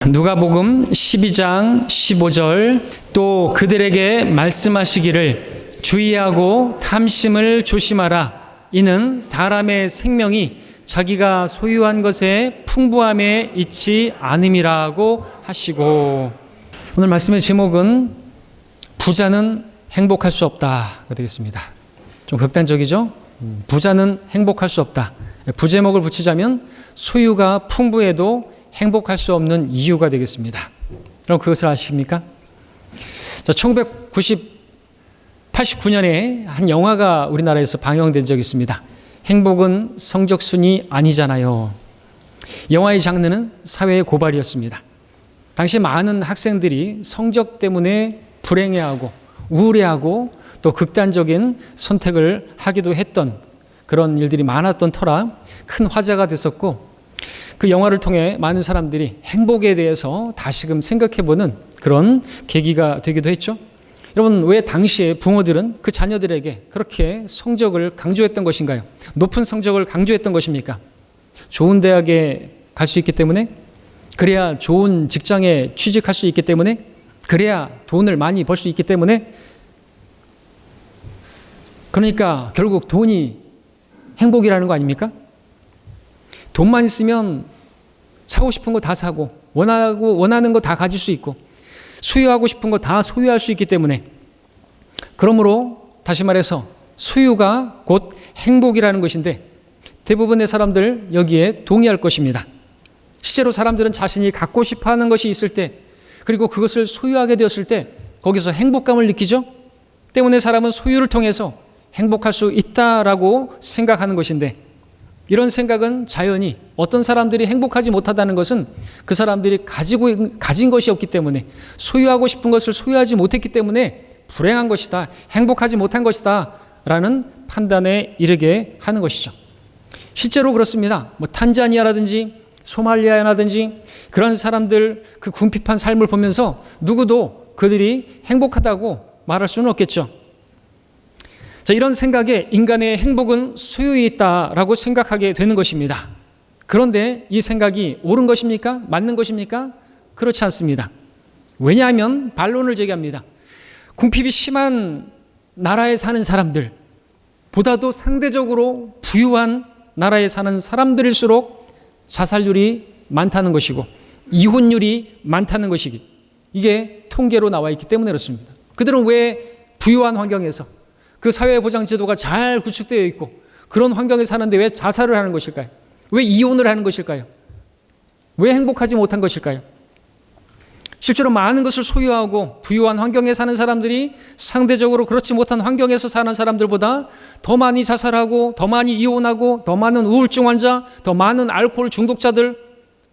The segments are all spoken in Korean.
누가복음 12장 15절 또 그들에게 말씀하시기를 주의하고 탐심을 조심하라. 이는 사람의 생명이 자기가 소유한 것의 풍부함에 있지 않음이라고 하시고, 오늘 말씀의 제목은 부자는 행복할 수 없다가 되겠습니다. 좀 극단적이죠? 부자는 행복할 수 없다. 부제목을 붙이자면 소유가 풍부해도 행복할 수 없는 이유가 되겠습니다. 그럼 그것을 아십니까? 자, 1989년에 한 영화가 우리나라에서 방영된 적이 있습니다. 행복은 성적순이 아니잖아요. 영화의 장르는 사회의 고발이었습니다. 당시 많은 학생들이 성적 때문에 불행해하고 우울해하고 또 극단적인 선택을 하기도 했던 그런 일들이 많았던 터라 큰 화제가 됐었고, 그 영화를 통해 많은 사람들이 행복에 대해서 다시금 생각해보는 그런 계기가 되기도 했죠. 여러분, 왜 당시에 부모들은 그 자녀들에게 그렇게 성적을 강조했던 것인가요? 높은 성적을 강조했던 것입니까? 좋은 대학에 갈 수 있기 때문에? 그래야 좋은 직장에 취직할 수 있기 때문에? 그래야 돈을 많이 벌 수 있기 때문에? 그러니까 결국 돈이 행복이라는 거 아닙니까? 돈만 있으면 사고 싶은 거 다 사고 원하는 거 다 가질 수 있고 소유하고 싶은 거 다 소유할 수 있기 때문에, 그러므로 다시 말해서 소유가 곧 행복이라는 것인데 대부분의 사람들 여기에 동의할 것입니다. 실제로 사람들은 자신이 갖고 싶어하는 것이 있을 때, 그리고 그것을 소유하게 되었을 때 거기서 행복감을 느끼죠. 때문에 사람은 소유를 통해서 행복할 수 있다라고 생각하는 것인데, 이런 생각은 자연히 어떤 사람들이 행복하지 못하다는 것은 그 사람들이 가진 것이 없기 때문에, 소유하고 싶은 것을 소유하지 못했기 때문에 불행한 것이다, 행복하지 못한 것이다 라는 판단에 이르게 하는 것이죠. 실제로 그렇습니다. 탄자니아라든지 소말리아라든지 그런 사람들 그 궁핍한 삶을 보면서 누구도 그들이 행복하다고 말할 수는 없겠죠. 자, 이런 생각에 인간의 행복은 소유에 있다라고 생각하게 되는 것입니다. 그런데 이 생각이 옳은 것입니까? 맞는 것입니까? 그렇지 않습니다. 왜냐하면 반론을 제기합니다. 궁핍이 심한 나라에 사는 사람들 보다도 상대적으로 부유한 나라에 사는 사람들일수록 자살률이 많다는 것이고 이혼율이 많다는 것이기, 이게 통계로 나와 있기 때문에 그렇습니다. 그들은 왜 부유한 환경에서 그 사회보장제도가 잘 구축되어 있고 그런 환경에 사는데 왜 자살을 하는 것일까요? 왜 이혼을 하는 것일까요? 왜 행복하지 못한 것일까요? 실제로 많은 것을 소유하고 부유한 환경에 사는 사람들이 상대적으로 그렇지 못한 환경에서 사는 사람들보다 더 많이 자살하고 더 많이 이혼하고 더 많은 우울증 환자, 더 많은 알코올 중독자들,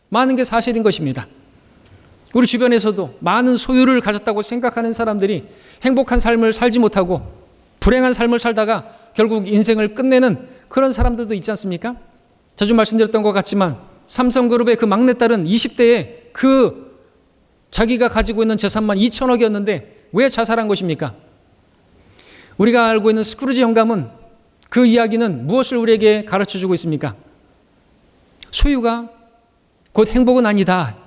많은 게 사실인 것입니다. 우리 주변에서도 많은 소유를 가졌다고 생각하는 사람들이 행복한 삶을 살지 못하고 불행한 삶을 살다가 결국 인생을 끝내는 그런 사람들도 있지 않습니까? 자주 말씀드렸던 것 같지만 삼성그룹의 그 막내딸은 20대에 그 자기가 가지고 있는 재산만 2천억이었는데 왜 자살한 것입니까? 우리가 알고 있는 스크루지 영감은 그 이야기는 무엇을 우리에게 가르쳐주고 있습니까? 소유가 곧 행복은 아니다.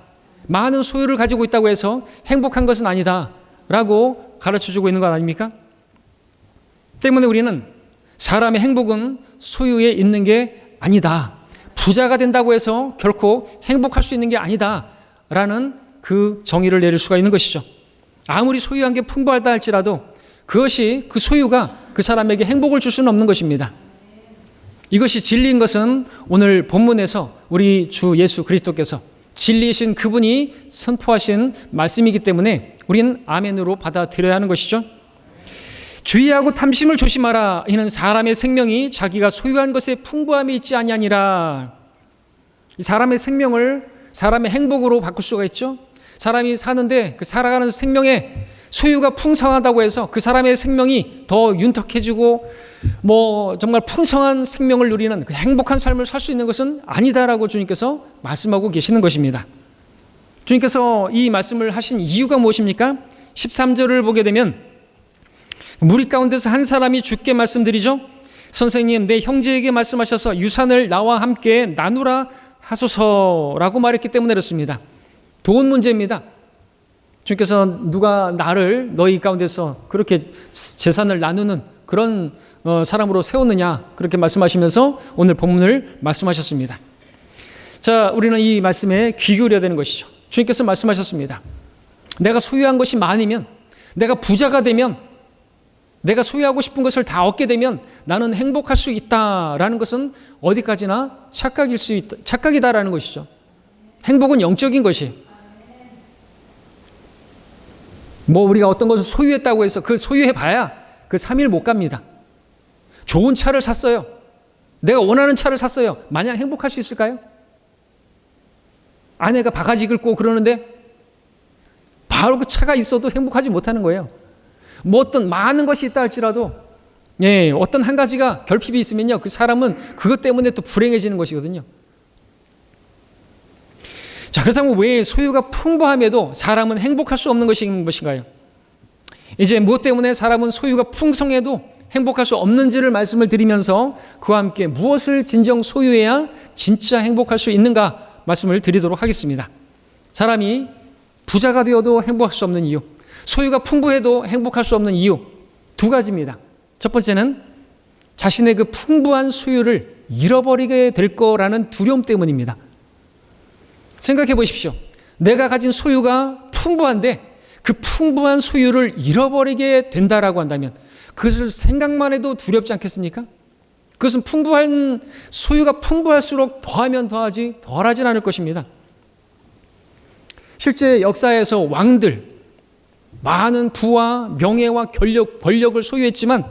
많은 소유를 가지고 있다고 해서 행복한 것은 아니다 라고 가르쳐주고 있는 것 아닙니까? 때문에 우리는 사람의 행복은 소유에 있는 게 아니다, 부자가 된다고 해서 결코 행복할 수 있는 게 아니다 라는 그 정의를 내릴 수가 있는 것이죠. 아무리 소유한 게 풍부하다 할지라도 그것이, 그 소유가 그 사람에게 행복을 줄 수는 없는 것입니다. 이것이 진리인 것은 오늘 본문에서 우리 주 예수 그리스도께서 진리이신 그분이 선포하신 말씀이기 때문에 우리는 아멘으로 받아들여야 하는 것이죠. 주의하고 탐심을 조심하라. 이는 사람의 생명이 자기가 소유한 것에 풍부함이 있지 아니하니라. 사람의 생명을 사람의 행복으로 바꿀 수가 있죠. 사람이 사는데 그 살아가는 생명에 소유가 풍성하다고 해서 그 사람의 생명이 더 윤택해지고 정말 풍성한 생명을 누리는 그 행복한 삶을 살 수 있는 것은 아니다라고 주님께서 말씀하고 계시는 것입니다. 주님께서 이 말씀을 하신 이유가 무엇입니까? 13절을 보게 되면 무리 가운데서 한 사람이 주께 말씀드리죠. 선생님, 내 형제에게 말씀하셔서 유산을 나와 함께 나누라 하소서라고 말했기 때문에 그렇습니다. 돈 문제입니다. 주님께서 누가 나를 너희 가운데서 그렇게 재산을 나누는 그런 사람으로 세웠느냐 그렇게 말씀하시면서 오늘 본문을 말씀하셨습니다. 자, 우리는 이 말씀에 귀 기울여야 되는 것이죠. 주님께서 말씀하셨습니다. 내가 소유한 것이 많으면, 내가 부자가 되면, 내가 소유하고 싶은 것을 다 얻게 되면 나는 행복할 수 있다라는 것은 어디까지나 착각이다라는 것이죠. 행복은 영적인 것이. 뭐 우리가 어떤 것을 소유했다고 해서 그 소유해봐야 그 3일 못 갑니다. 좋은 차를 샀어요. 내가 원하는 차를 샀어요. 마냥 행복할 수 있을까요? 아내가 바가지 긁고 그러는데 바로 그 차가 있어도 행복하지 못하는 거예요. 뭐 어떤 많은 것이 있다 할지라도 어떤 한 가지가 결핍이 있으면요, 그 사람은 그것 때문에 또 불행해지는 것이거든요. 자, 그렇다면 왜 소유가 풍부함에도 사람은 행복할 수 없는 것인가요? 이제 무엇 때문에 사람은 소유가 풍성해도 행복할 수 없는지를 말씀을 드리면서 그와 함께 무엇을 진정 소유해야 진짜 행복할 수 있는가 말씀을 드리도록 하겠습니다. 사람이 부자가 되어도 행복할 수 없는 이유, 소유가 풍부해도 행복할 수 없는 이유 두 가지입니다. 첫 번째는 자신의 그 풍부한 소유를 잃어버리게 될 거라는 두려움 때문입니다. 생각해 보십시오. 내가 가진 소유가 풍부한데 그 풍부한 소유를 잃어버리게 된다라고 한다면 그것을 생각만 해도 두렵지 않겠습니까? 그것은 소유가 풍부할수록 더하면 더하지 덜하진 않을 것입니다. 실제 역사에서 왕들, 많은 부와 명예와 권력을 소유했지만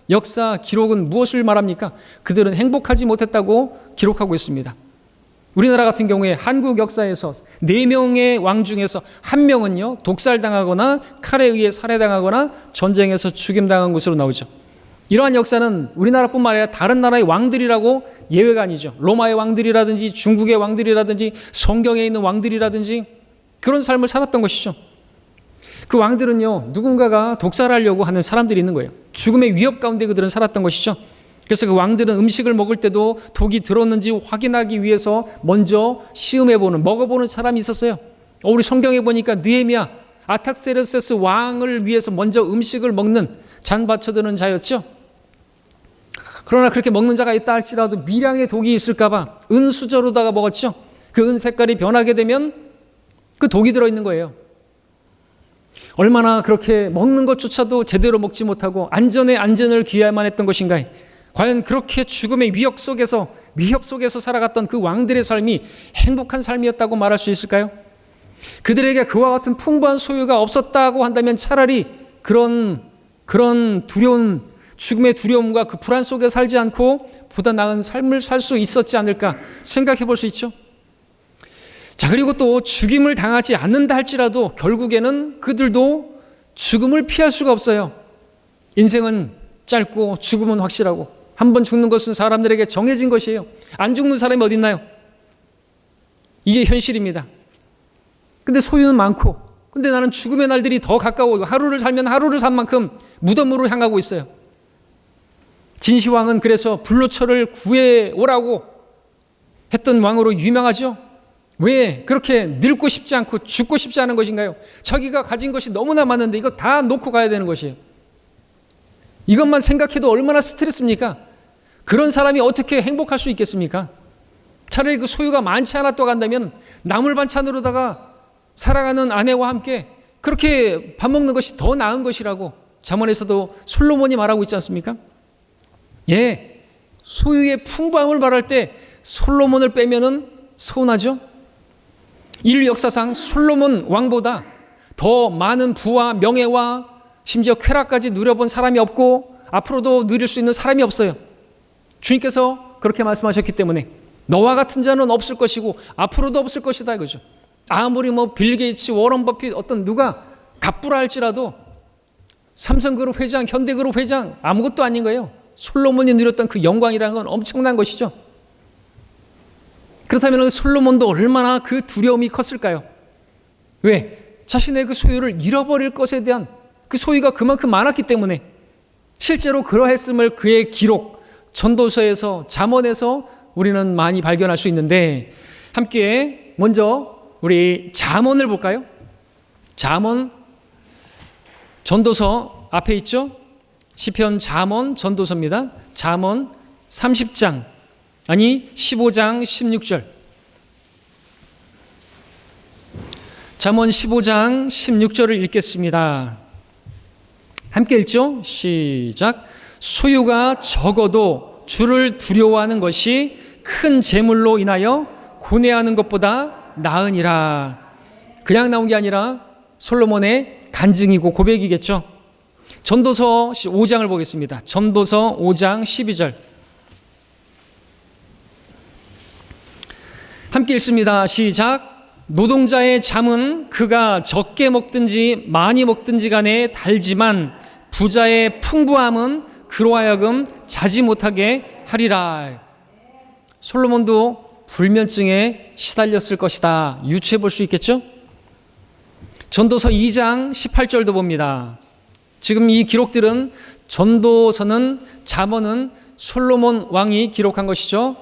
역사 기록은 무엇을 말합니까? 그들은 행복하지 못했다고 기록하고 있습니다. 우리나라 같은 경우에 한국 역사에서 4명의 왕 중에서 1명은요 독살당하거나 칼에 의해 살해당하거나 전쟁에서 죽임당한 것으로 나오죠. 이러한 역사는 우리나라뿐만 아니라 다른 나라의 왕들이라고 예외가 아니죠. 로마의 왕들이라든지 중국의 왕들이라든지 성경에 있는 왕들이라든지 그런 삶을 살았던 것이죠. 그 왕들은요 누군가가 독살하려고 하는 사람들이 있는 거예요. 죽음의 위협 가운데 그들은 살았던 것이죠. 그래서 그 왕들은 음식을 먹을 때도 독이 들었는지 확인하기 위해서 먼저 시음해보는, 먹어보는 사람이 있었어요. 우리 성경에 보니까 느헤미야, 아탁세르세스 왕을 위해서 먼저 음식을 먹는 잔 받쳐드는 자였죠. 그러나 그렇게 먹는 자가 있다 할지라도 미량의 독이 있을까봐 은수저로다가 먹었죠. 그 은 색깔이 변하게 되면 그 독이 들어있는 거예요. 얼마나 그렇게 먹는 것조차도 제대로 먹지 못하고 안전을 기해야만 했던 것인가. 과연 그렇게 죽음의 위협 속에서 살아갔던 그 왕들의 삶이 행복한 삶이었다고 말할 수 있을까요? 그들에게 그와 같은 풍부한 소유가 없었다고 한다면 차라리 그런 두려운 죽음의 두려움과 그 불안 속에 살지 않고 보다 나은 삶을 살 수 있었지 않을까 생각해 볼 수 있죠. 자, 그리고 또 죽임을 당하지 않는다 할지라도 결국에는 그들도 죽음을 피할 수가 없어요. 인생은 짧고 죽음은 확실하고 한번 죽는 것은 사람들에게 정해진 것이에요. 안 죽는 사람이 어디 있나요? 이게 현실입니다. 근데 소유는 많고 근데 나는 죽음의 날들이 더 가까워 하루를 살면 하루를 산 만큼 무덤으로 향하고 있어요. 진시황은 그래서 불로초를 구해오라고 했던 왕으로 유명하죠. 왜 그렇게 늙고 싶지 않고 죽고 싶지 않은 것인가요? 자기가 가진 것이 너무나 많은데 이거 다 놓고 가야 되는 것이에요. 이것만 생각해도 얼마나 스트레스입니까? 그런 사람이 어떻게 행복할 수 있겠습니까? 차라리 그 소유가 많지 않았다고 한다면 나물 반찬으로다가 살아가는 아내와 함께 그렇게 밥 먹는 것이 더 나은 것이라고 잠언에서도 솔로몬이 말하고 있지 않습니까? 예, 소유의 풍부함을 말할 때 솔로몬을 빼면은 서운하죠. 인류 역사상 솔로몬 왕보다 더 많은 부와 명예와 심지어 쾌락까지 누려본 사람이 없고 앞으로도 누릴 수 있는 사람이 없어요. 주님께서 그렇게 말씀하셨기 때문에 너와 같은 자는 없을 것이고 앞으로도 없을 것이다 이거죠. 아무리 빌 게이츠, 워런 버핏 어떤 누가 갑부라 할지라도 삼성그룹 회장, 현대그룹 회장 아무것도 아닌 거예요. 솔로몬이 누렸던 그 영광이라는 건 엄청난 것이죠. 그렇다면 솔로몬도 얼마나 그 두려움이 컸을까요? 왜? 자신의 그 소유를 잃어버릴 것에 대한 그 소유가 그만큼 많았기 때문에 실제로 그러했음을 그의 기록, 전도서에서 잠언에서 우리는 많이 발견할 수 있는데 함께 먼저 우리 잠언을 볼까요? 잠언 전도서 앞에 있죠? 시편 잠언 전도서입니다. 잠언 30장, 아니 15장 16절. 잠언 15장 16절을 읽겠습니다. 함께 읽죠? 시작. 소유가 적어도 주를 두려워하는 것이 큰 재물로 인하여 고뇌하는 것보다 나으니라. 그냥 나온 게 아니라 솔로몬의 간증이고 고백이겠죠. 전도서 5장을 보겠습니다. 전도서 5장 12절. 함께 읽습니다. 시작. 노동자의 잠은 그가 적게 먹든지 많이 먹든지 간에 달지만 부자의 풍부함은 그로 하여금 자지 못하게 하리라. 솔로몬도 불면증에 시달렸을 것이다. 유추해 볼 수 있겠죠? 전도서 2장 18절도 봅니다. 지금 이 기록들은 전도서는 잠언은 솔로몬 왕이 기록한 것이죠.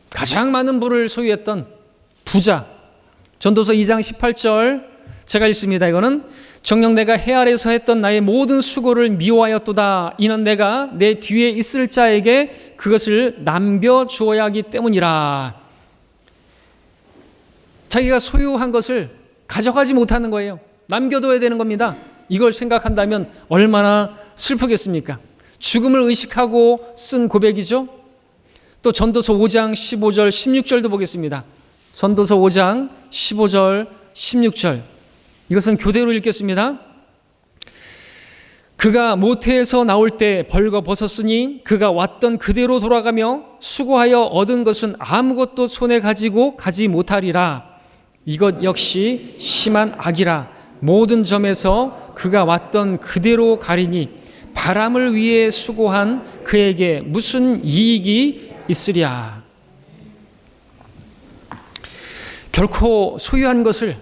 가장 많은 부를 소유했던 부자. 전도서 2장 18절 제가 읽습니다. 이거는 정녕 내가 해 아래서 했던 나의 모든 수고를 미워하였도다. 이는 내가 내 뒤에 있을 자에게 그것을 남겨주어야 하기 때문이라. 자기가 소유한 것을 가져가지 못하는 거예요. 남겨둬야 되는 겁니다. 이걸 생각한다면 얼마나 슬프겠습니까? 죽음을 의식하고 쓴 고백이죠. 또 전도서 5장 15절 16절도 보겠습니다. 전도서 5장 15절 16절. 이것은 교대로 읽겠습니다. 그가 모태에서 나올 때 벌거 벗었으니 그가 왔던 그대로 돌아가며 수고하여 얻은 것은 아무것도 손에 가지고 가지 못하리라. 이것 역시 심한 악이라. 모든 점에서 그가 왔던 그대로 가리니 바람을 위해 수고한 그에게 무슨 이익이 있으랴. 결코 소유한 것을,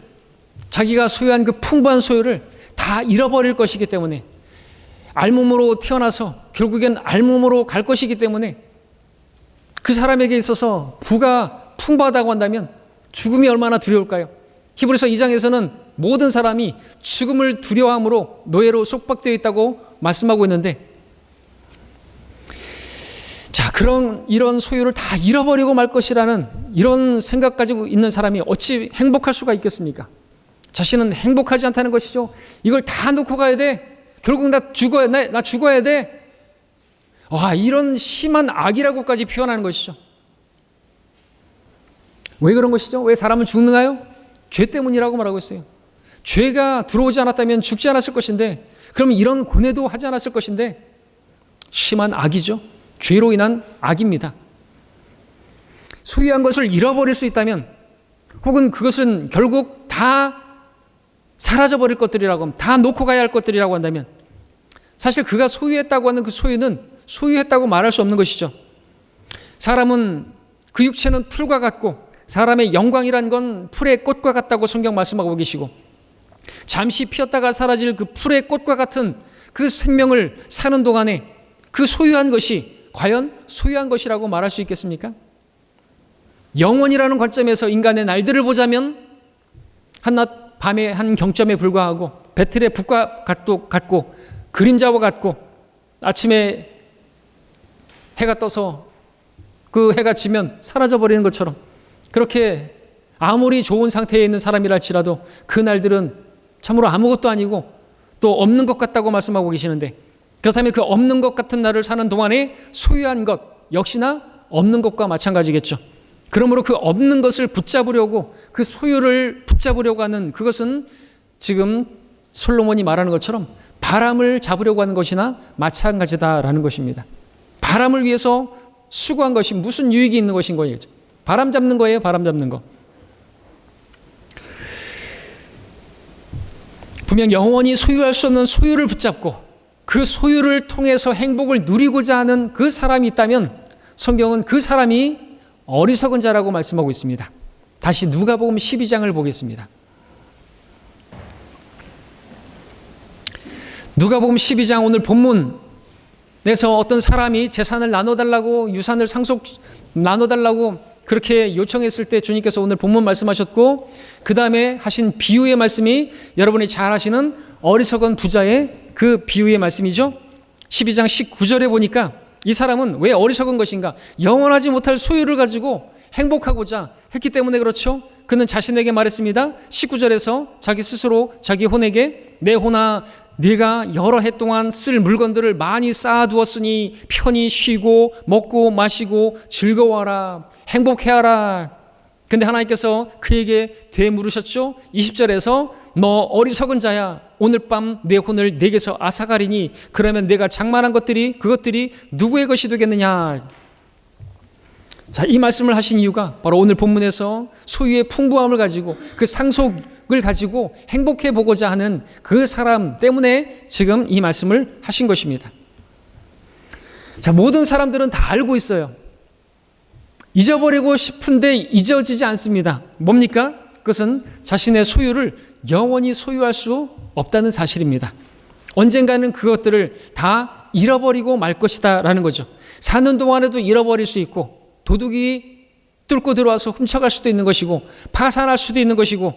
자기가 소유한 그 풍부한 소유를 다 잃어버릴 것이기 때문에, 알몸으로 태어나서 결국엔 알몸으로 갈 것이기 때문에 그 사람에게 있어서 부가 풍부하다고 한다면 죽음이 얼마나 두려울까요? 히브리서 2장에서는 모든 사람이 죽음을 두려워함으로 노예로 속박되어 있다고 말씀하고 있는데, 자, 이런 소유를 다 잃어버리고 말 것이라는 이런 생각 가지고 있는 사람이 어찌 행복할 수가 있겠습니까? 자신은 행복하지 않다는 것이죠. 이걸 다 놓고 가야 돼. 결국 나 죽어야 돼. 와, 이런 심한 악이라고까지 표현하는 것이죠. 왜 그런 것이죠? 왜 사람은 죽는가요? 죄 때문이라고 말하고 있어요. 죄가 들어오지 않았다면 죽지 않았을 것인데, 그러면 이런 고뇌도 하지 않았을 것인데, 심한 악이죠. 죄로 인한 악입니다. 소유한 것을 잃어버릴 수 있다면, 혹은 그것은 결국 다 사라져버릴 것들이라고 하면, 다 놓고 가야 할 것들이라고 한다면, 사실 그가 소유했다고 하는 그 소유는 소유했다고 말할 수 없는 것이죠. 사람은, 그 육체는 풀과 같고 사람의 영광이란 건 풀의 꽃과 같다고 성경 말씀하고 계시고, 잠시 피었다가 사라질 그 풀의 꽃과 같은 그 생명을 사는 동안에 그 소유한 것이 과연 소유한 것이라고 말할 수 있겠습니까? 영원이라는 관점에서 인간의 날들을 보자면 한낮 밤의 한 경점에 불과하고 배틀의 북과 같고 그림자와 같고, 아침에 해가 떠서 그 해가 지면 사라져버리는 것처럼, 그렇게 아무리 좋은 상태에 있는 사람이랄지라도 그 날들은 참으로 아무것도 아니고 또 없는 것 같다고 말씀하고 계시는데, 그렇다면 그 없는 것 같은 날을 사는 동안에 소유한 것 역시나 없는 것과 마찬가지겠죠. 그러므로 그 없는 것을 붙잡으려고, 그 소유를 붙잡으려고 하는 그것은 지금 솔로몬이 말하는 것처럼 바람을 잡으려고 하는 것이나 마찬가지다라는 것입니다. 바람을 위해서 수고한 것이 무슨 유익이 있는 것인 거예요. 바람 잡는 거예요. 바람 잡는 거. 분명 영원히 소유할 수 없는 소유를 붙잡고 그 소유를 통해서 행복을 누리고자 하는 그 사람이 있다면, 성경은 그 사람이 어리석은 자라고 말씀하고 있습니다. 다시 누가복음 12장을 보겠습니다. 누가복음 12장 오늘 본문에서 어떤 사람이 재산을 나눠달라고, 유산을 나눠달라고 그렇게 요청했을 때 주님께서 오늘 본문 말씀하셨고, 그 다음에 하신 비유의 말씀이 여러분이 잘 아시는 어리석은 부자의 그 비유의 말씀이죠. 12장 19절에 보니까 이 사람은 왜 어리석은 것인가? 영원하지 못할 소유를 가지고 행복하고자 했기 때문에 그렇죠. 그는 자신에게 말했습니다. 19절에서 자기 스스로 자기 혼에게, 내 혼아, 네가 여러 해 동안 쓸 물건들을 많이 쌓아두었으니 편히 쉬고 먹고 마시고 즐거워하라, 행복해하라. 근데 하나님께서 그에게 되물으셨죠. 20절에서 너 어리석은 자야, 오늘 밤 내 혼을 내게서 앗아가리니 그러면 내가 장만한 그것들이 누구의 것이 되겠느냐. 자, 이 말씀을 하신 이유가 바로 오늘 본문에서 소유의 풍부함을 가지고 그 상속을 가지고 행복해 보고자 하는 그 사람 때문에 지금 이 말씀을 하신 것입니다. 자, 모든 사람들은 다 알고 있어요. 잊어버리고 싶은데 잊어지지 않습니다. 뭡니까? 그것은 자신의 소유를 영원히 소유할 수 없다는 사실입니다. 언젠가는 그것들을 다 잃어버리고 말 것이다 라는 거죠. 사는 동안에도 잃어버릴 수 있고, 도둑이 뚫고 들어와서 훔쳐갈 수도 있는 것이고, 파산할 수도 있는 것이고,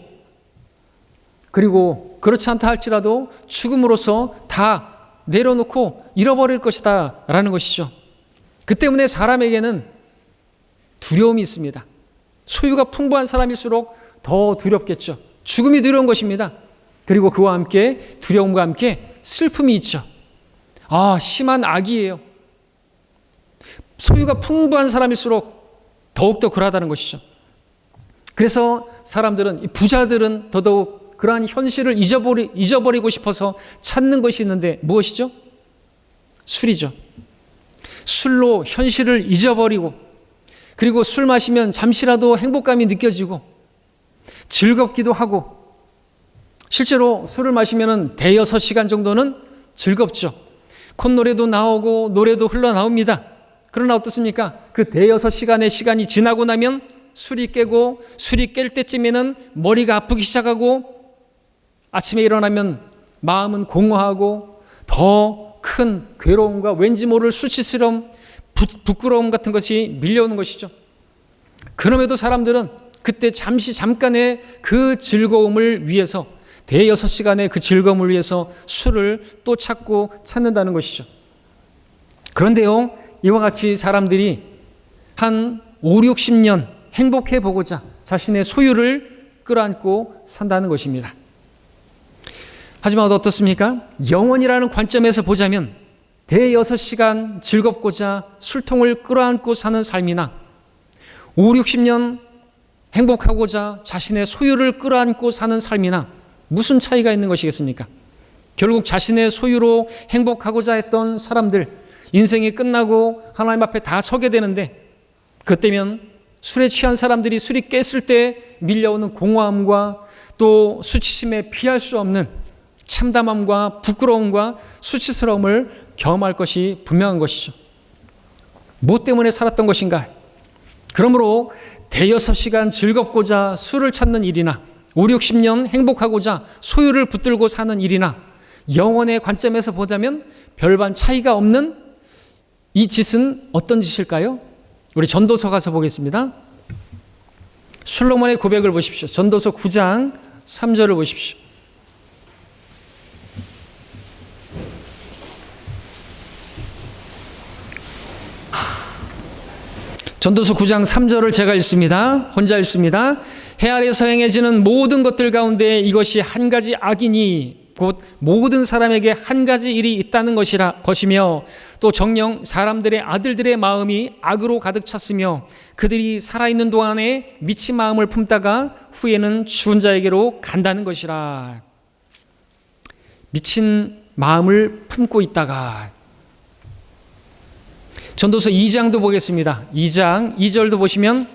그리고 그렇지 않다 할지라도 죽음으로써 다 내려놓고 잃어버릴 것이다 라는 것이죠. 그 때문에 사람에게는 두려움이 있습니다. 소유가 풍부한 사람일수록 더 두렵겠죠. 죽음이 두려운 것입니다. 그리고 그와 함께 두려움과 함께 슬픔이 있죠. 심한 악이에요. 소유가 풍부한 사람일수록 더욱더 그러하다는 것이죠. 그래서 사람들은, 부자들은 더더욱 그러한 현실을 잊어버리고 싶어서 찾는 것이 있는데 무엇이죠? 술이죠. 술로 현실을 잊어버리고, 그리고 술 마시면 잠시라도 행복감이 느껴지고 즐겁기도 하고, 실제로 술을 마시면 대여섯 시간 정도는 즐겁죠. 콧노래도 나오고 노래도 흘러나옵니다. 그러나 어떻습니까? 그 대여섯 시간의 시간이 지나고 나면 술이 깨고, 술이 깰 때쯤에는 머리가 아프기 시작하고, 아침에 일어나면 마음은 공허하고 더 큰 괴로움과 왠지 모를 수치스러움, 부끄러움 같은 것이 밀려오는 것이죠. 그럼에도 사람들은 그때 잠깐의 그 즐거움을 위해서, 대여섯 시간의 그 즐거움을 위해서 술을 또 찾는다는 것이죠. 그런데요, 이와 같이 사람들이 한 5, 60년 행복해 보고자 자신의 소유를 끌어안고 산다는 것입니다. 하지만 어떻습니까? 영원이라는 관점에서 보자면 대여섯 시간 즐겁고자 술통을 끌어안고 사는 삶이나 5, 60년 행복하고자 자신의 소유를 끌어안고 사는 삶이나 무슨 차이가 있는 것이겠습니까? 결국 자신의 소유로 행복하고자 했던 사람들, 인생이 끝나고 하나님 앞에 다 서게 되는데, 그때면 술에 취한 사람들이 술이 깼을 때 밀려오는 공허함과 또 수치심에 피할 수 없는 참담함과 부끄러움과 수치스러움을 경험할 것이 분명한 것이죠. 뭐 때문에 살았던 것인가? 그러므로 대여섯 시간 즐겁고자 술을 찾는 일이나 5, 60년 행복하고자 소유를 붙들고 사는 일이나 영혼의 관점에서 보자면 별반 차이가 없는 이 짓은 어떤 짓일까요? 우리 전도서 가서 보겠습니다. 솔로몬의 고백을 보십시오. 전도서 9장 3절을 보십시오. 전도서 9장 3절을 제가 읽습니다. 혼자 읽습니다. 해 아래서 행해지는 모든 것들 가운데 이것이 한 가지 악이니 곧 모든 사람에게 한 가지 일이 있다는 것이며 또 정녕 사람들의 아들들의 마음이 악으로 가득 찼으며 그들이 살아있는 동안에 미친 마음을 품다가 후에는 죽은 자에게로 간다는 것이라. 미친 마음을 품고 있다가. 전도서 2장도 보겠습니다. 2장 2절도 보시면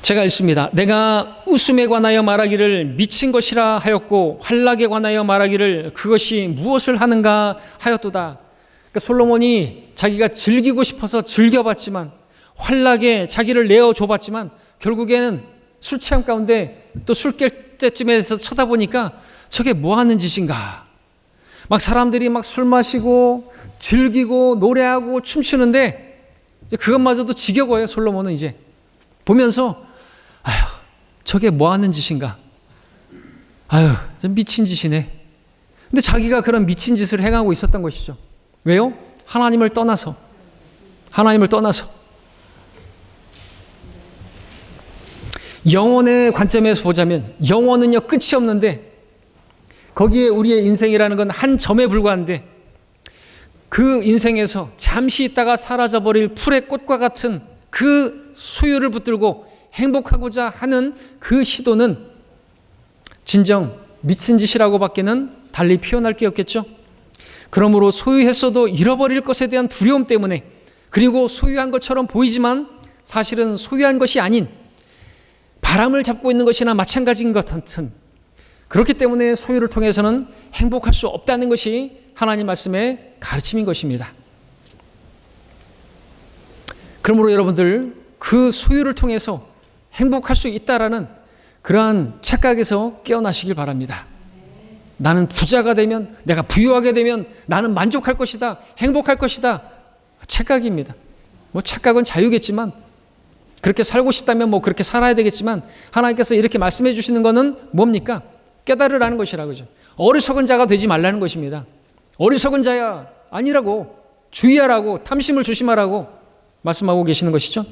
제가 읽습니다. 내가 웃음에 관하여 말하기를 미친 것이라 하였고 환락에 관하여 말하기를 그것이 무엇을 하는가 하였도다. 그러니까 솔로몬이 자기가 즐기고 싶어서 즐겨봤지만, 환락에 자기를 내어줘봤지만 결국에는 술 취함 가운데 또 술 깰 때쯤에서 쳐다보니까 저게 뭐 하는 짓인가, 막 사람들이 막 술 마시고 즐기고 노래하고 춤추는데 그것마저도 지겨워요. 솔로몬은 이제 보면서 아휴 저게 뭐 하는 짓인가. 아휴 좀 미친 짓이네. 근데 자기가 그런 미친 짓을 행하고 있었던 것이죠. 왜요? 하나님을 떠나서 영혼의 관점에서 보자면 영혼은요 끝이 없는데 거기에 우리의 인생이라는 건 한 점에 불과한데 그 인생에서 잠시 있다가 사라져버릴 풀의 꽃과 같은 그 소유를 붙들고 행복하고자 하는 그 시도는 진정 미친 짓이라고 밖에는 달리 표현할 게 없겠죠. 그러므로 소유했어도 잃어버릴 것에 대한 두려움 때문에 그리고 소유한 것처럼 보이지만 사실은 소유한 것이 아닌 바람을 잡고 있는 것이나 마찬가지인 것 같은 그렇기 때문에 소유를 통해서는 행복할 수 없다는 것이 하나님 말씀의 가르침인 것입니다. 그러므로 여러분들 그 소유를 통해서 행복할 수 있다라는 그러한 착각에서 깨어나시길 바랍니다. 나는 부자가 되면 내가 부유하게 되면 나는 만족할 것이다. 행복할 것이다. 착각입니다. 뭐 착각은 자유겠지만 그렇게 살고 싶다면 뭐 그렇게 살아야 되겠지만 하나님께서 이렇게 말씀해 주시는 것은 뭡니까? 깨달으라는 것이라고 그죠. 어리석은 자가 되지 말라는 것입니다. 어리석은 자야 아니라고 주의하라고 탐심을 조심하라고 말씀하고 계시는 것이죠.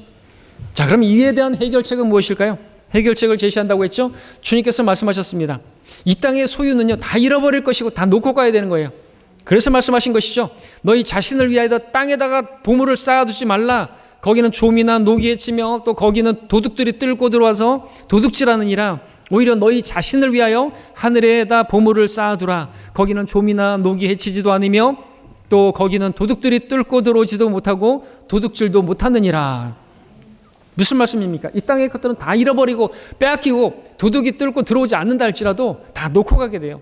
자, 그럼 이에 대한 해결책은 무엇일까요? 해결책을 제시한다고 했죠. 주님께서 말씀하셨습니다. 이 땅의 소유는요 다 잃어버릴 것이고 다 놓고 가야 되는 거예요. 그래서 말씀하신 것이죠. 너희 자신을 위하여 땅에다가 보물을 쌓아두지 말라. 거기는 좀이나 녹이 해치며 또 거기는 도둑들이 뚫고 들어와서 도둑질하느니라. 오히려 너희 자신을 위하여 하늘에다 보물을 쌓아두라. 거기는 좀이나 녹이 해치지도 않으며 또 거기는 도둑들이 뚫고 들어오지도 못하고 도둑질도 못하느니라. 무슨 말씀입니까? 이 땅의 것들은 다 잃어버리고 빼앗기고 도둑이 뚫고 들어오지 않는다 할지라도 다 놓고 가게 돼요.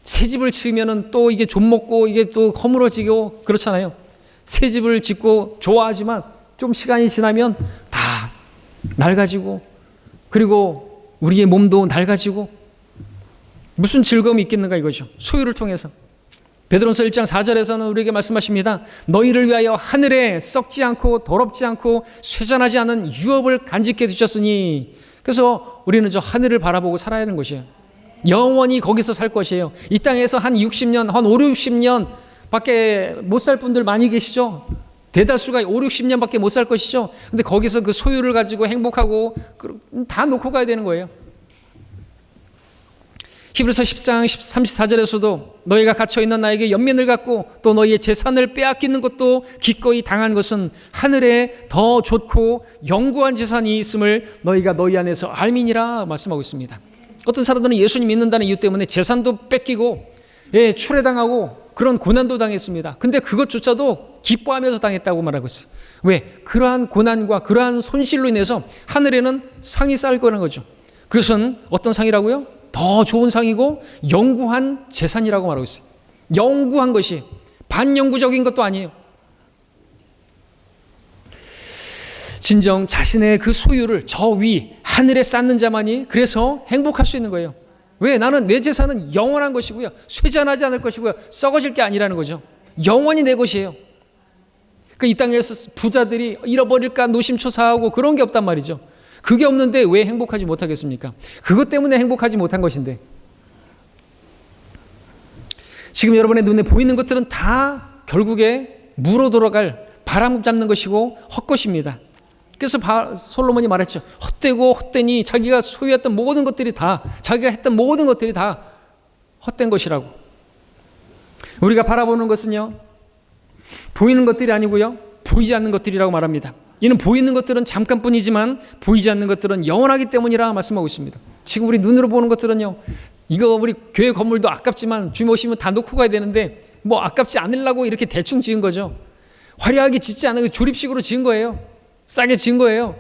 새 집을 지으면 또 이게 좀 먹고 이게 또 허물어지고 그렇잖아요. 새 집을 짓고 좋아하지만 좀 시간이 지나면 다 낡아지고 그리고 우리의 몸도 낡아지고 무슨 즐거움이 있겠는가 이거죠. 소유를 통해서. 베드로전서 1장 4절에서는 우리에게 말씀하십니다. 너희를 위하여 하늘에 썩지 않고 더럽지 않고 쇠잔하지 않은 유업을 간직해 두셨으니. 그래서 우리는 저 하늘을 바라보고 살아야 하는 것이에요. 영원히 거기서 살 것이에요. 이 땅에서 한 60년, 한 5, 60년 밖에 못 살 분들 많이 계시죠? 대다수가 5, 60년 밖에 못 살 것이죠? 근데 거기서 그 소유를 가지고 행복하고 다 놓고 가야 되는 거예요. 히브리서 10장 34절에서도 너희가 갇혀있는 나에게 연민을 갖고 또 너희의 재산을 빼앗기는 것도 기꺼이 당한 것은 하늘에 더 좋고 영구한 재산이 있음을 너희가 너희 안에서 알미니라 말씀하고 있습니다. 어떤 사람들은 예수님 믿는다는 이유 때문에 재산도 뺏기고 출애당하고 그런 고난도 당했습니다. 근데 그것조차도 기뻐하면서 당했다고 말하고 있어요. 왜? 그러한 고난과 그러한 손실로 인해서 하늘에는 상이 쌓일 거라는 거죠. 그것은 어떤 상이라고요? 더 좋은 상이고 영구한 재산이라고 말하고 있어요. 영구한 것이 반영구적인 것도 아니에요. 진정 자신의 그 소유를 저 위 하늘에 쌓는 자만이 그래서 행복할 수 있는 거예요. 왜? 나는 내 재산은 영원한 것이고요. 쇠잔하지 않을 것이고요. 썩어질 게 아니라는 거죠. 영원히 내 것이에요. 그 이 땅에서 부자들이 잃어버릴까 노심초사하고 그런 게 없단 말이죠. 그게 없는데 왜 행복하지 못하겠습니까? 그것 때문에 행복하지 못한 것인데. 지금 여러분의 눈에 보이는 것들은 다 결국에 물어 돌아갈 바람 잡는 것이고 헛것입니다. 그래서 솔로몬이 말했죠. 헛되고 헛되니 자기가 소유했던 모든 것들이 다 자기가 했던 모든 것들이 다 헛된 것이라고. 우리가 바라보는 것은요. 보이는 것들이 아니고요. 보이지 않는 것들이라고 말합니다. 이는 보이는 것들은 잠깐뿐이지만 보이지 않는 것들은 영원하기 때문이라 말씀하고 있습니다. 지금 우리 눈으로 보는 것들은요. 이거 우리 교회 건물도 아깝지만 주님 오시면 다 놓고 가야 되는데 뭐 아깝지 않으려고 이렇게 대충 지은 거죠. 화려하게 짓지 않은 조립식으로 지은 거예요. 싸게 지은 거예요.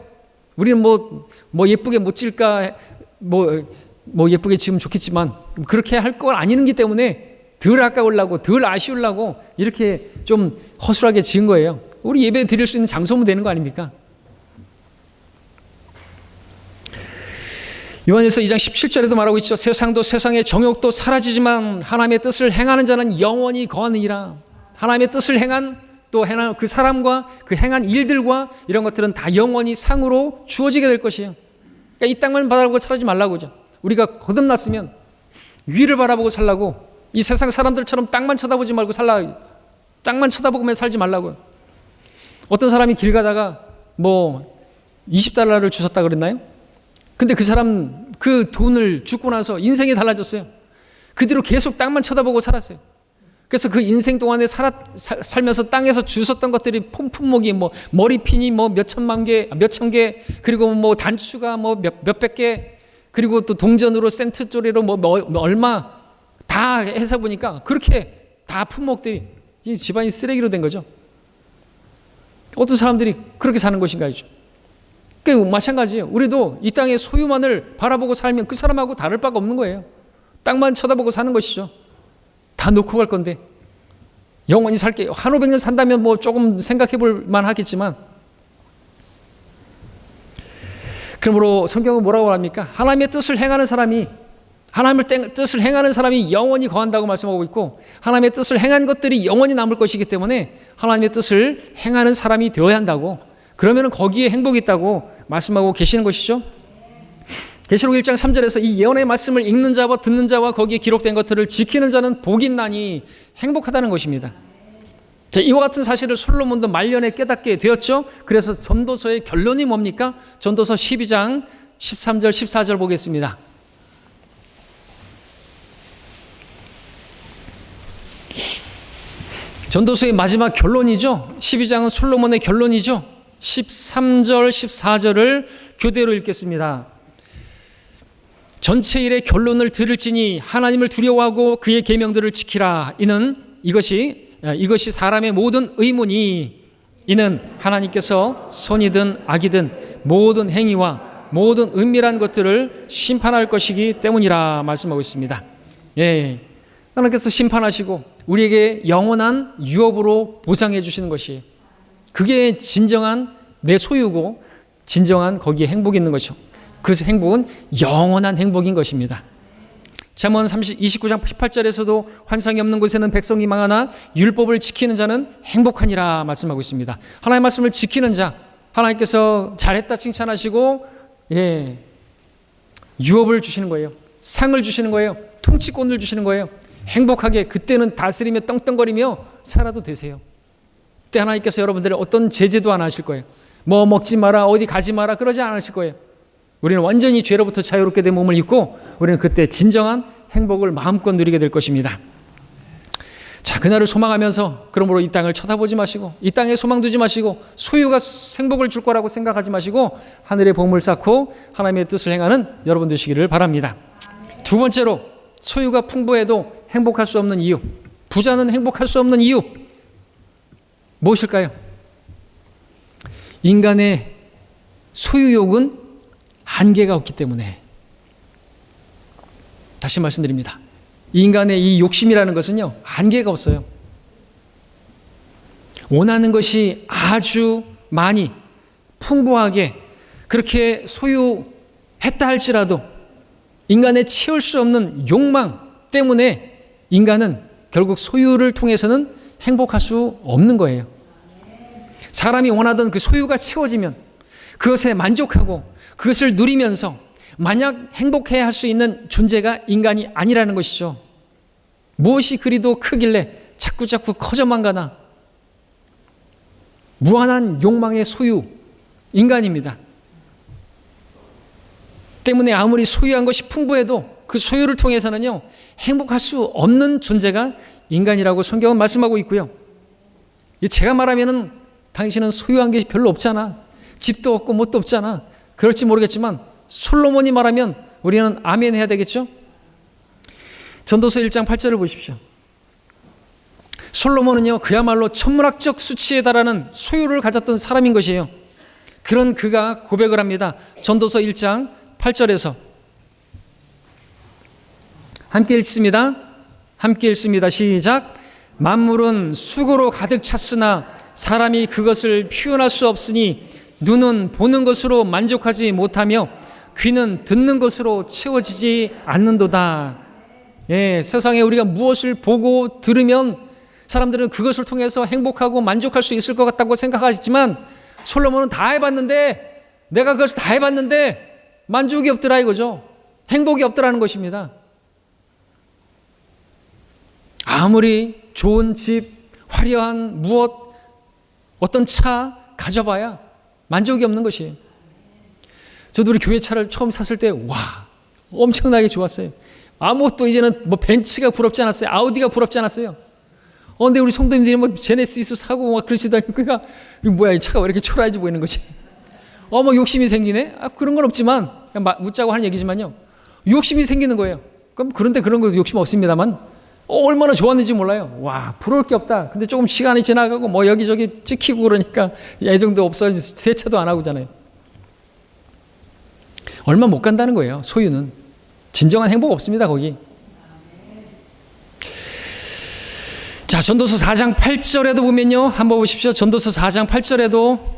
우리는 뭐 예쁘게 못 지을까 뭐 예쁘게 지으면 좋겠지만 그렇게 할 건 아니기 때문에 덜 아까우려고 덜 아쉬우려고 이렇게 좀 허술하게 지은 거예요. 우리 예배 드릴 수 있는 장소면 되는 거 아닙니까? 요한일서 2장 17절에도 말하고 있죠. 세상도 세상의 정욕도 사라지지만 하나님의 뜻을 행하는 자는 영원히 거하느니라. 하나님의 뜻을 행한 또 그 사람과 그 행한 일들과 이런 것들은 다 영원히 상으로 주어지게 될 것이에요. 그러니까 이 땅만 바라보고 살지 말라고죠. 우리가 거듭났으면 위를 바라보고 살라고, 이 세상 사람들처럼 땅만 쳐다보지 말고 땅만 쳐다보면 살지 말라고요. 어떤 사람이 길 가다가 뭐 20달러를 주셨다 그랬나요? 근데 그 사람 그 돈을 주고 나서 인생이 달라졌어요. 그 뒤로 계속 땅만 쳐다보고 살았어요. 그래서 그 인생 동안에 살면서 땅에서 주웠던 것들이 품목이 뭐 머리핀이 뭐 몇천 개, 그리고 뭐 단추가 뭐 몇백 개, 그리고 또 동전으로 센트 쪼리로 뭐 얼마 다 해서 보니까 그렇게 다 품목들이 이 집안이 쓰레기로 된 거죠. 어떤 사람들이 그렇게 사는 것인가 죠. 마찬가지예요. 우리도 이 땅의 소유만을 바라보고 살면 그 사람하고 다를 바가 없는 거예요. 땅만 쳐다보고 사는 것이죠. 다 놓고 갈 건데 영원히 살게, 한 500년 산다면 뭐 조금 생각해 볼 만하겠지만, 그러므로 성경은 뭐라고 말합니까? 하나님의 뜻을 행하는 사람이 영원히 거한다고 말씀하고 있고, 하나님의 뜻을 행한 것들이 영원히 남을 것이기 때문에 하나님의 뜻을 행하는 사람이 되어야 한다고, 그러면 거기에 행복이 있다고 말씀하고 계시는 것이죠. 계시록 1장 3절에서 이 예언의 말씀을 읽는 자와 듣는 자와 거기에 기록된 것들을 지키는 자는 복이 있나니 행복하다는 것입니다. 자, 이와 같은 사실을 솔로몬도 말년에 깨닫게 되었죠. 그래서 전도서의 결론이 뭡니까? 전도서 12장 13절 14절 보겠습니다. 전도서의 마지막 결론이죠. 12장은 솔로몬의 결론이죠. 13절 14절을 교대로 읽겠습니다. 전체 일의 결론을 들을지니 하나님을 두려워하고 그의 계명들을 지키라. 이것이 사람의 모든 의문이, 이는 하나님께서 선이든 악이든 모든 행위와 모든 은밀한 것들을 심판할 것이기 때문이라 말씀하고 있습니다. 예, 하나님께서 심판하시고 우리에게 영원한 유업으로 보상해 주시는 것이, 그게 진정한 내 소유고 진정한 거기에 행복이 있는 것이죠. 그 행복은 영원한 행복인 것입니다. 잠언 29장 18절에서도 환상이 없는 곳에는 백성이 망하나 율법을 지키는 자는 행복하니라 말씀하고 있습니다. 하나님의 말씀을 지키는 자, 하나님께서 잘했다 칭찬하시고 유업을 주시는 거예요. 상을 주시는 거예요. 통치권을 주시는 거예요. 행복하게 그때는 다스리며 떵떵거리며 살아도 되세요. 그때 하나님께서 여러분들의 어떤 제재도 안 하실 거예요. 뭐 먹지 마라, 어디 가지 마라 그러지 않으실 거예요. 우리는 완전히 죄로부터 자유롭게 된 몸을 입고 우리는 그때 진정한 행복을 마음껏 누리게 될 것입니다. 자, 그날을 소망하면서 그러므로 이 땅을 쳐다보지 마시고 이 땅에 소망 두지 마시고 소유가 행복을 줄 거라고 생각하지 마시고 하늘의 보물을 쌓고 하나님의 뜻을 행하는 여러분 되시기를 바랍니다. 두 번째로, 소유가 풍부해도 행복할 수 없는 이유, 부자는 행복할 수 없는 이유 무엇일까요? 인간의 소유욕은 한계가 없기 때문에. 다시 말씀드립니다. 인간의 이 욕심이라는 것은요, 한계가 없어요. 원하는 것이 아주 많이 풍부하게 그렇게 소유했다 할지라도 인간의 채울 수 없는 욕망 때문에 인간은 결국 소유를 통해서는 행복할 수 없는 거예요. 사람이 원하던 그 소유가 채워지면 그것에 만족하고 그것을 누리면서 만약 행복해야 할 수 있는 존재가 인간이 아니라는 것이죠. 무엇이 그리도 크길래 자꾸자꾸 커져만 가나. 무한한 욕망의 소유, 인간입니다. 때문에 아무리 소유한 것이 풍부해도 그 소유를 통해서는요, 행복할 수 없는 존재가 인간이라고 성경은 말씀하고 있고요. 제가 말하면은 당신은 소유한 게 별로 없잖아. 집도 없고 뭣도 없잖아. 그럴지 모르겠지만 솔로몬이 말하면 우리는 아멘 해야 되겠죠? 전도서 1장 8절을 보십시오. 솔로몬은요, 그야말로 천문학적 수치에 달하는 소유를 가졌던 사람인 것이에요. 그런 그가 고백을 합니다. 전도서 1장 8절에서 함께 읽습니다. 함께 읽습니다. 시작. 만물은 수고로 가득 찼으나 사람이 그것을 표현할 수 없으니 눈은 보는 것으로 만족하지 못하며 귀는 듣는 것으로 채워지지 않는도다. 예, 세상에 우리가 무엇을 보고 들으면 사람들은 그것을 통해서 행복하고 만족할 수 있을 것 같다고 생각하지만 솔로몬은 다 해봤는데, 내가 그것을 다 해봤는데 만족이 없더라 이거죠. 행복이 없더라는 것입니다. 아무리 좋은 집, 화려한 무엇, 어떤 차 가져봐야 만족이 없는 것이에요. 저도 우리 교회 차를 처음 샀을 때 와, 엄청나게 좋았어요. 아무것도 이제는 뭐 벤츠가 부럽지 않았어요. 아우디가 부럽지 않았어요. 근데 우리 성도님들이 뭐 제네시스 사고 막 그러시다니, 그러니까 이거 뭐야, 이 차가 왜 이렇게 초라해져 보이는 거지? 뭐 욕심이 생기네? 그런 건 없지만, 그냥 묻자고 하는 얘기지만요. 욕심이 생기는 거예요. 그런데 그런 거 욕심 없습니다만, 얼마나 좋았는지 몰라요. 와, 부러울 게 없다. 근데 조금 시간이 지나가고 뭐 여기저기 찍히고 그러니까 애정도 없어지, 세차도 안 하고잖아요. 얼마 못 간다는 거예요, 소유는. 진정한 행복 없습니다, 거기. 자, 전도서 4장 8절에도 보면요. 한번 보십시오. 전도서 4장 8절에도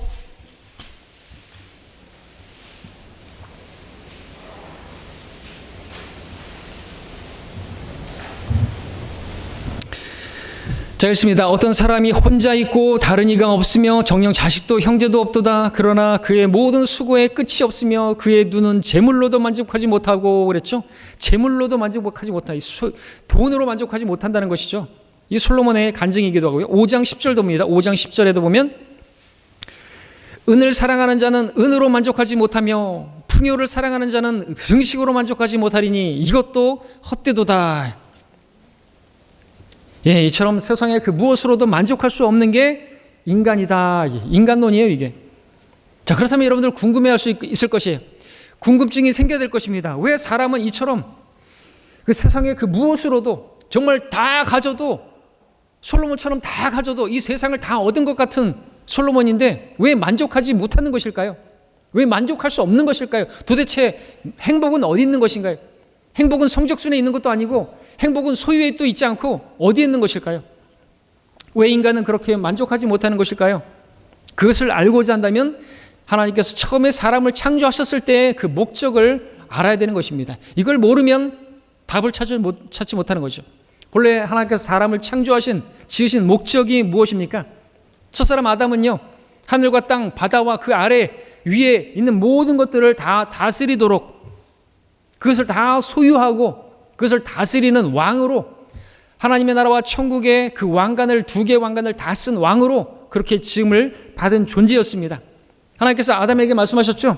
자, 읽습니다. 어떤 사람이 혼자 있고 다른 이가 없으며 정녕 자식도 형제도 없도다. 그러나 그의 모든 수고에 끝이 없으며 그의 눈은 재물로도 만족하지 못하고, 그랬죠. 재물로도 만족하지 못하, 돈으로 만족하지 못한다는 것이죠. 이 솔로몬의 간증이기도 하고요. 5장 10절도 봅니다. 5장 10절에도 보면 은을 사랑하는 자는 은으로 만족하지 못하며 풍요를 사랑하는 자는 증식으로 만족하지 못하리니 이것도 헛되도다. 예, 이처럼 세상에 그 무엇으로도 만족할 수 없는 게 인간이다. 인간론이에요, 이게. 자, 그렇다면 여러분들 궁금해할 수 있을 것이에요. 궁금증이 생겨야 될 것입니다. 왜 사람은 이처럼 그 세상에 그 무엇으로도 정말 다 가져도, 솔로몬처럼 다 가져도 이 세상을 다 얻은 것 같은 솔로몬인데 왜 만족하지 못하는 것일까요? 왜 만족할 수 없는 것일까요? 도대체 행복은 어디 있는 것인가요? 행복은 성적순에 있는 것도 아니고 행복은 소유에 또 있지 않고 어디에 있는 것일까요? 왜 인간은 그렇게 만족하지 못하는 것일까요? 그것을 알고자 한다면 하나님께서 처음에 사람을 창조하셨을 때의 그 목적을 알아야 되는 것입니다. 이걸 모르면 답을 찾지 못하는 거죠. 본래 하나님께서 사람을 지으신 목적이 무엇입니까? 첫사람 아담은요, 하늘과 땅, 바다와 그 아래 위에 있는 모든 것들을 다 다스리도록, 그것을 다 소유하고 그것을 다스리는 왕으로, 하나님의 나라와 천국의 그 왕관을, 두 개의 왕관을 다 쓴 왕으로 그렇게 지음을 받은 존재였습니다. 하나님께서 아담에게 말씀하셨죠.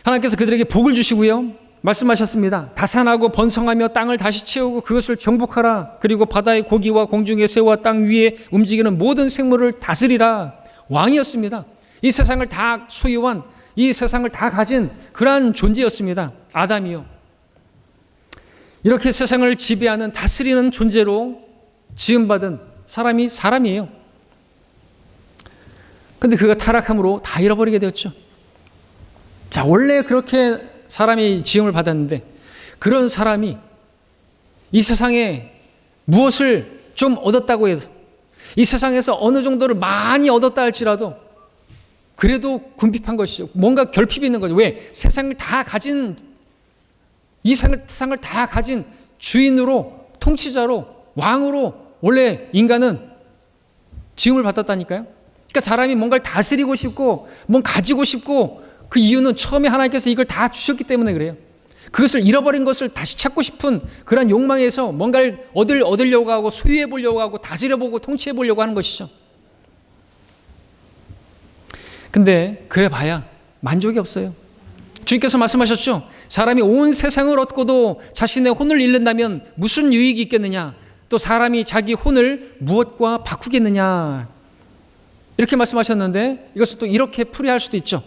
하나님께서 그들에게 복을 주시고요, 말씀하셨습니다. 다산하고 번성하며 땅을 다시 채우고 그것을 정복하라. 그리고 바다의 고기와 공중의 새와 땅 위에 움직이는 모든 생물을 다스리라. 왕이었습니다. 이 세상을 다 소유한, 이 세상을 다 가진 그러한 존재였습니다. 아담이요. 이렇게 세상을 지배하는, 다스리는 존재로 지음받은 사람이 사람이에요. 근데 그가 타락함으로 다 잃어버리게 되었죠. 자, 원래 그렇게 사람이 지음을 받았는데 그런 사람이 이 세상에 무엇을 좀 얻었다고 해서, 이 세상에서 어느 정도를 많이 얻었다 할지라도 그래도 궁핍한 것이죠. 뭔가 결핍이 있는 거죠. 왜? 세상을 다 가진, 이 세상을 다 가진 주인으로, 통치자로, 왕으로 원래 인간은 지음을 받았다니까요. 그러니까 사람이 뭔가를 다스리고 싶고 뭔가 가지고 싶고, 그 이유는 처음에 하나님께서 이걸 다 주셨기 때문에 그래요. 그것을 잃어버린 것을 다시 찾고 싶은 그런 욕망에서 뭔가를 얻으려고 하고 소유해 보려고 하고 다스려 보고 통치해 보려고 하는 것이죠. 근데 그래 봐야 만족이 없어요. 주님께서 말씀하셨죠. 사람이 온 세상을 얻고도 자신의 혼을 잃는다면 무슨 유익이 있겠느냐. 또 사람이 자기 혼을 무엇과 바꾸겠느냐. 이렇게 말씀하셨는데 이것을 또 이렇게 풀이할 수도 있죠.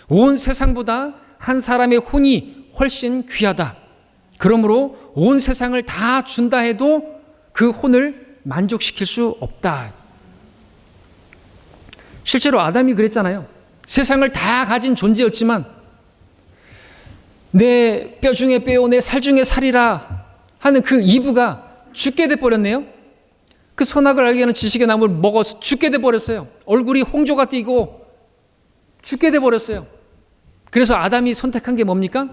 온 세상보다 한 사람의 혼이 훨씬 귀하다. 그러므로 온 세상을 다 준다 해도 그 혼을 만족시킬 수 없다. 실제로 아담이 그랬잖아요. 세상을 다 가진 존재였지만 내 뼈 중에 뼈요 내 살 중에 살이라 하는 그 이브가 죽게 돼버렸네요. 그 선악을 알게 하는 지식의 나무를 먹어서 죽게 돼버렸어요. 얼굴이 홍조가 띄고 죽게 돼버렸어요. 그래서 아담이 선택한 게 뭡니까?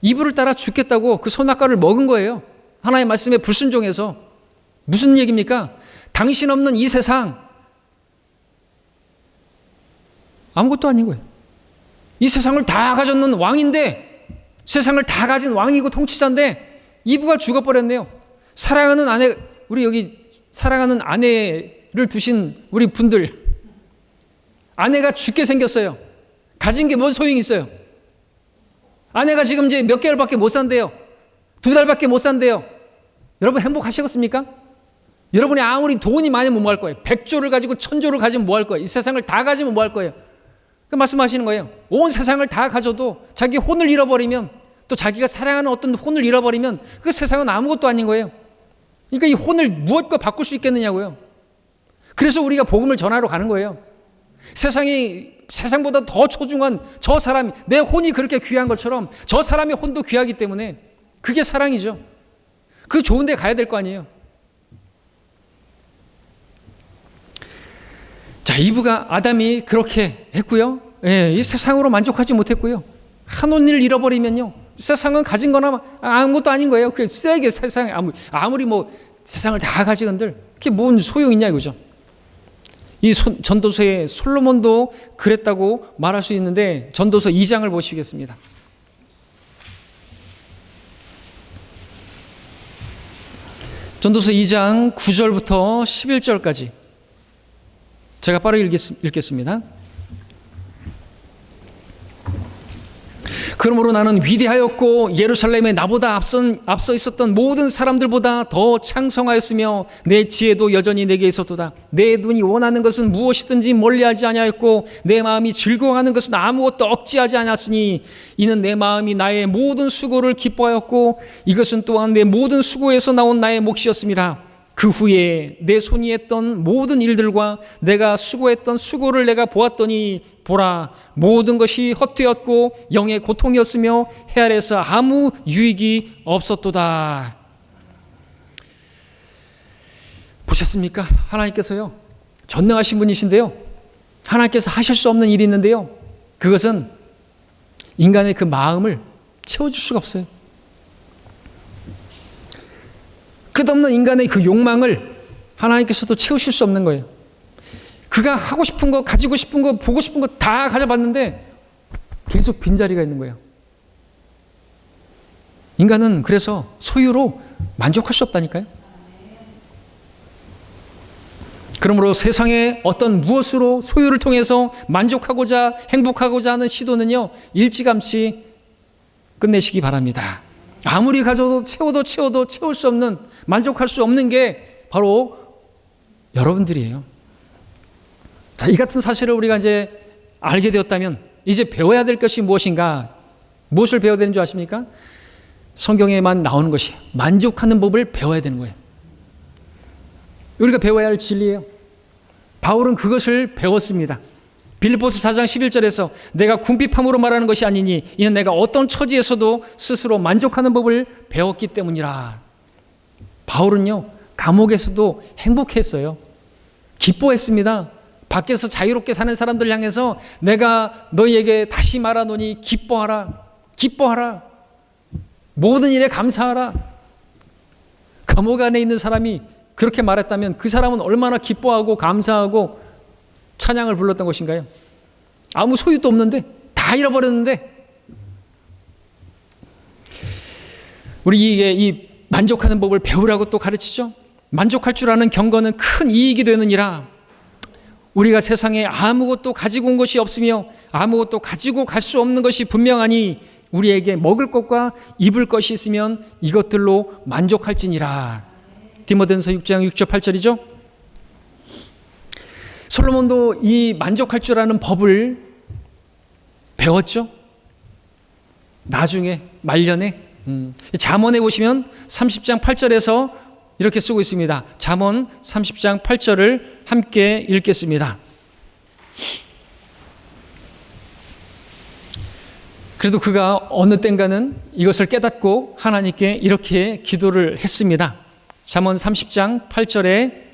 이브를 따라 죽겠다고 그 선악과를 먹은 거예요. 하나님의 말씀에 불순종해서. 무슨 얘기입니까? 당신 없는 이 세상 아무것도 아닌 거예요. 이 세상을 다 가졌는 왕인데, 세상을 다 가진 왕이고 통치자인데 이브가 죽어버렸네요. 사랑하는 아내, 우리 여기 사랑하는 아내를 두신 우리 분들, 아내가 죽게 생겼어요. 가진 게 뭔 소용이 있어요? 아내가 지금 이제 몇 개월밖에 못 산대요. 2달밖에 못 산대요. 여러분 행복하시겠습니까? 여러분이 아무리 돈이 많으면 뭐 할 거예요? 100조를 가지고 1000조를 가지면 뭐 할 거예요? 이 세상을 다 가지면 뭐 할 거예요? 그 말씀하시는 거예요. 온 세상을 다 가져도 자기 혼을 잃어버리면, 또 자기가 사랑하는 어떤 혼을 잃어버리면 그 세상은 아무것도 아닌 거예요. 그러니까 이 혼을 무엇과 바꿀 수 있겠느냐고요. 그래서 우리가 복음을 전하러 가는 거예요. 세상보다 더 소중한 저 사람, 내 혼이 그렇게 귀한 것처럼 저 사람의 혼도 귀하기 때문에 그게 사랑이죠. 그 좋은 데 가야 될 거 아니에요. 자, 이브가, 아담이 그렇게 했고요. 예, 이 세상으로 만족하지 못했고요. 한 혼을 잃어버리면요, 세상은 가진 거나 아무것도 아닌 거예요. 그 쓰레기 세상에 아무리 뭐 세상을 다 가지건들 그게 뭔 소용 있냐 이거죠. 이 전도서의 솔로몬도 그랬다고 말할 수 있는데, 전도서 2장을 보시겠습니다. 전도서 2장 9절부터 11절까지 제가 빠르게 읽겠습니다. 그러므로 나는 위대하였고 예루살렘에 나보다 앞서 있었던 모든 사람들보다 더 창성하였으며 내 지혜도 여전히 내게 있었도다. 내 눈이 원하는 것은 무엇이든지 멀리하지 아니하였고 내 마음이 즐거워하는 것은 아무것도 억지하지 않았으니 이는 내 마음이 나의 모든 수고를 기뻐하였고 이것은 또한 내 모든 수고에서 나온 나의 몫이었습니다. 그 후에 내 손이 했던 모든 일들과 내가 수고했던 수고를 내가 보았더니 보라, 모든 것이 헛되었고 영의 고통이었으며 해 아래서 아무 유익이 없었도다. 보셨습니까? 하나님께서요, 전능하신 분이신데요, 하나님께서 하실 수 없는 일이 있는데요, 그것은 인간의 그 마음을 채워줄 수가 없어요. 끝없는 인간의 그 욕망을 하나님께서도 채우실 수 없는 거예요. 그가 하고 싶은 거, 가지고 싶은 거, 보고 싶은 거 다 가져봤는데 계속 빈자리가 있는 거예요. 인간은 그래서 소유로 만족할 수 없다니까요. 그러므로 세상의 어떤 무엇으로 소유를 통해서 만족하고자, 행복하고자 하는 시도는요, 일찌감치 끝내시기 바랍니다. 아무리 가져도 채워도 채울 수 없는, 만족할 수 없는 게 바로 여러분들이에요. 자, 이 같은 사실을 우리가 이제 알게 되었다면 이제 배워야 될 것이 무엇인가? 무엇을 배워야 되는 줄 아십니까? 성경에만 나오는 것이 만족하는 법을 배워야 되는 거예요. 우리가 배워야 할 진리예요. 바울은 그것을 배웠습니다. 빌립보서 4장 11절에서 내가 궁핍함으로 말하는 것이 아니니 이는 내가 어떤 처지에서도 스스로 만족하는 법을 배웠기 때문이라. 바울은요, 감옥에서도 행복했어요. 기뻐했습니다. 밖에서 자유롭게 사는 사람들 향해서 내가 너희에게 다시 말하노니 기뻐하라, 기뻐하라, 모든 일에 감사하라. 감옥 안에 있는 사람이 그렇게 말했다면 그 사람은 얼마나 기뻐하고 감사하고 찬양을 불렀던 것인가요? 아무 소유도 없는데, 다 잃어버렸는데. 우리 이 만족하는 법을 배우라고 또 가르치죠. 만족할 줄 아는 경건은 큰 이익이 되느니라. 우리가 세상에 아무것도 가지고 온 것이 없으며 아무것도 가지고 갈 수 없는 것이 분명하니 우리에게 먹을 것과 입을 것이 있으면 이것들로 만족할지니라. 디모데전서 6장 6절 8절이죠. 솔로몬도 이 만족할 줄 아는 법을 배웠죠. 나중에 말년에 잠언에 보시면 30장 8절에서 이렇게 쓰고 있습니다. 잠언 30장 8절을 함께 읽겠습니다. 그래도 그가 어느 땐가는 이것을 깨닫고 하나님께 이렇게 기도를 했습니다. 잠언 30장 8절에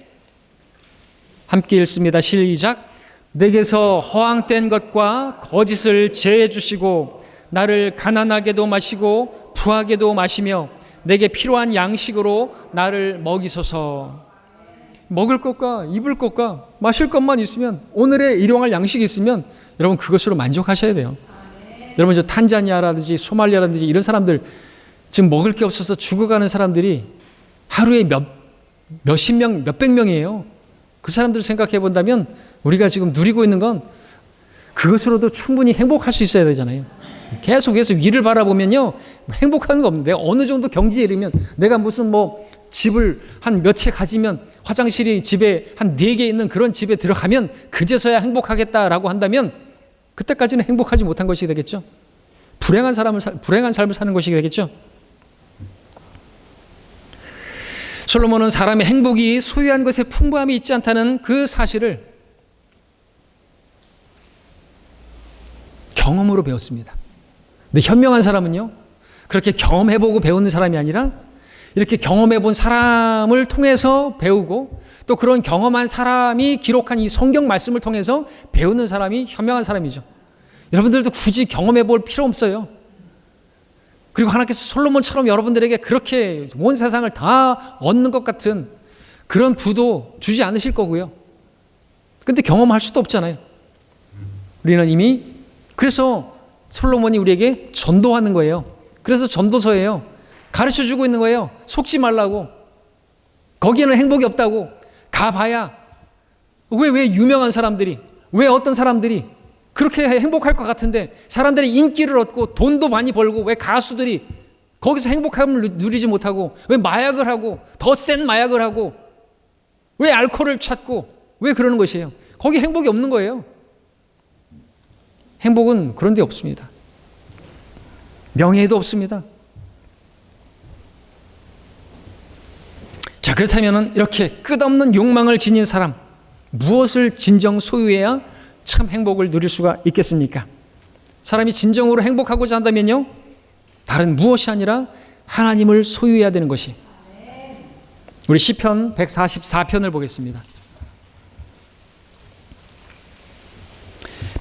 함께 읽습니다. 시작. 내게서 허황된 것과 거짓을 제해 주시고 나를 가난하게도 마시고 부하게도 마시며 내게 필요한 양식으로 나를 먹이소서. 먹을 것과 입을 것과 마실 것만 있으면, 오늘의 일용할 양식이 있으면 여러분 그것으로 만족하셔야 돼요. 여러분, 저 탄자니아라든지 소말리아라든지 이런 사람들, 지금 먹을 게 없어서 죽어가는 사람들이 하루에 몇십 명, 몇백 명이에요. 그 사람들을 생각해 본다면 우리가 지금 누리고 있는 건 그것으로도 충분히 행복할 수 있어야 되잖아요. 계속해서 위를 바라보면요, 행복한 거 없는데, 어느 정도 경지에 이르면, 내가 무슨 집을 한 몇 채 가지면, 화장실이 집에 한 4개 있는 그런 집에 들어가면 그제서야 행복하겠다라고 한다면 그때까지는 행복하지 못한 것이 되겠죠. 불행한 삶을 사는 것이 되겠죠. 솔로몬은 사람의 행복이 소유한 것에 풍부함이 있지 않다는 그 사실을 경험으로 배웠습니다. 근데 현명한 사람은요, 그렇게 경험해보고 배우는 사람이 아니라 이렇게 경험해본 사람을 통해서 배우고, 또 그런 경험한 사람이 기록한 이 성경 말씀을 통해서 배우는 사람이 현명한 사람이죠. 여러분들도 굳이 경험해볼 필요 없어요. 그리고 하나님께서 솔로몬처럼 여러분들에게 그렇게 온 세상을 다 얻는 것 같은 그런 부도 주지 않으실 거고요. 근데 경험할 수도 없잖아요. 우리는 이미, 그래서 솔로몬이 우리에게 전도하는 거예요. 그래서 전도서예요. 가르쳐주고 있는 거예요. 속지 말라고. 거기에는 행복이 없다고. 가봐야 왜 유명한 사람들이, 왜 어떤 사람들이 그렇게 행복할 것 같은데, 사람들이 인기를 얻고 돈도 많이 벌고, 왜 가수들이 거기서 행복함을 누리지 못하고, 왜 마약을 하고, 더 센 마약을 하고, 왜 알코올을 찾고, 왜 그러는 것이에요? 거기 행복이 없는 거예요. 행복은 그런 데 없습니다. 명예도 없습니다. 자, 그렇다면 이렇게 끝없는 욕망을 지닌 사람, 무엇을 진정 소유해야 참 행복을 누릴 수가 있겠습니까? 사람이 진정으로 행복하고자 한다면요, 다른 무엇이 아니라 하나님을 소유해야 되는 것이. 우리 시편 144편을 보겠습니다.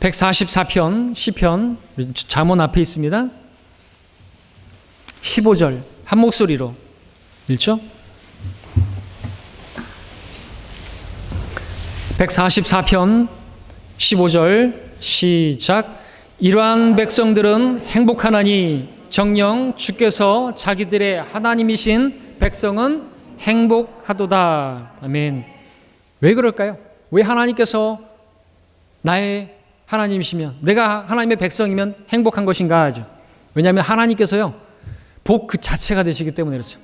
144편 시편, 잠언 앞에 있습니다. 15절 한 목소리로 읽죠. 144편 15절 시작. 이러한 백성들은 행복하나니 정녕 주께서 자기들의 하나님이신 백성은 행복하도다. 아멘. 왜 그럴까요? 왜 하나님께서 나의 하나님이시면, 내가 하나님의 백성이면 행복한 것인가 하죠. 왜냐하면 하나님께서요, 복 그 자체가 되시기 때문에 그렇죠.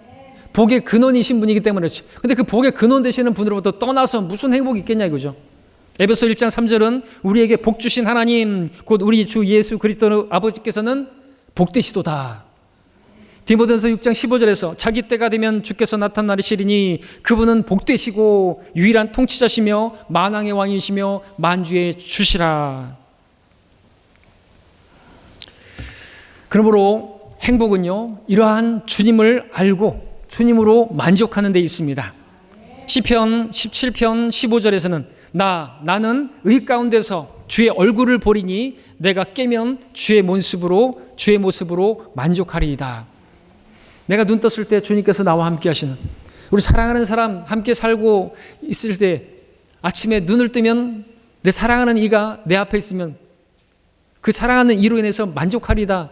복의 근원이신 분이기 때문에 그렇죠. 근데 그 복의 근원 되시는 분으로부터 떠나서 무슨 행복이 있겠냐 이거죠. 에베소 1장 3절은 우리에게 복 주신 하나님 곧 우리 주 예수 그리스도 아버지께서는 복되시도다. 디모데전서 6장 15절에서 자기 때가 되면 주께서 나타나시리니 그분은 복되시고 유일한 통치자시며 만왕의 왕이시며 만주의 주시라. 그러므로 행복은요, 이러한 주님을 알고 주님으로 만족하는 데 있습니다. 시편 17편 15절에서는 나는 의 가운데서 주의 얼굴을 보리니 내가 깨면 주의 모습으로 만족하리이다. 내가 눈 떴을 때 주님께서 나와 함께 하시는, 우리 사랑하는 사람 함께 살고 있을 때 아침에 눈을 뜨면 내 사랑하는 이가 내 앞에 있으면 그 사랑하는 이로 인해서 만족하리다.